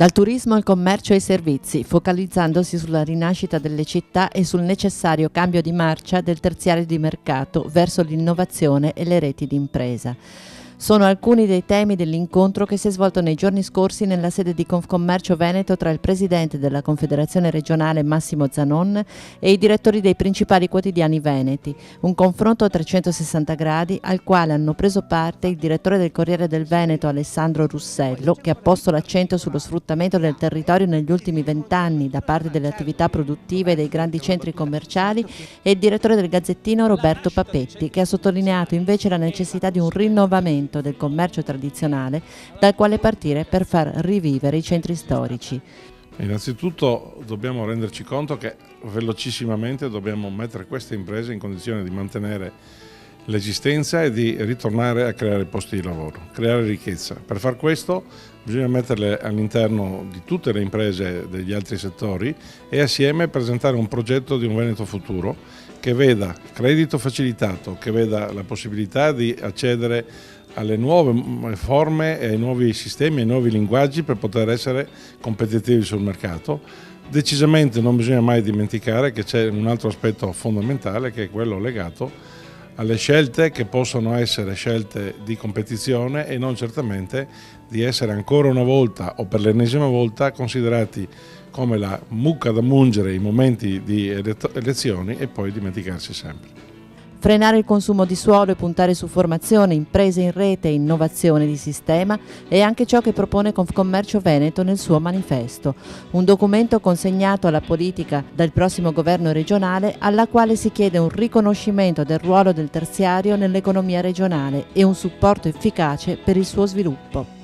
Dal turismo al commercio e ai servizi, focalizzandosi sulla rinascita delle città e sul necessario cambio di marcia del terziario di mercato verso l'innovazione e le reti di impresa. Sono alcuni dei temi dell'incontro che si è svolto nei giorni scorsi nella sede di Confcommercio Veneto tra il presidente della Confederazione regionale Massimo Zanon e i direttori dei principali quotidiani veneti. Un confronto a 360 gradi al quale hanno preso parte il direttore del Corriere del Veneto Alessandro Russello, che ha posto l'accento sullo sfruttamento del territorio negli ultimi 20 anni da parte delle attività produttive dei grandi centri commerciali, e il direttore del Gazzettino Roberto Papetti, che ha sottolineato invece la necessità di un rinnovamento del commercio tradizionale dal quale partire per far rivivere i centri storici. Innanzitutto dobbiamo renderci conto che velocissimamente dobbiamo mettere queste imprese in condizione di mantenere l'esistenza e di ritornare a creare posti di lavoro, creare ricchezza. Per far questo bisogna metterle all'interno di tutte le imprese degli altri settori e assieme presentare un progetto di un Veneto futuro che veda credito facilitato, che veda la possibilità di accedere alle nuove forme e ai nuovi sistemi, ai nuovi linguaggi per poter essere competitivi sul mercato. Decisamente non bisogna mai dimenticare che c'è un altro aspetto fondamentale, che è quello legato alle scelte che possono essere scelte di competizione e non certamente di essere ancora una volta o per l'ennesima volta considerati come la mucca da mungere in momenti di elezioni e poi dimenticarsi sempre. Frenare il consumo di suolo e puntare su formazione, imprese in rete e innovazione di sistema è anche ciò che propone Confcommercio Veneto nel suo manifesto, un documento consegnato alla politica dal prossimo governo regionale, alla quale si chiede un riconoscimento del ruolo del terziario nell'economia regionale e un supporto efficace per il suo sviluppo.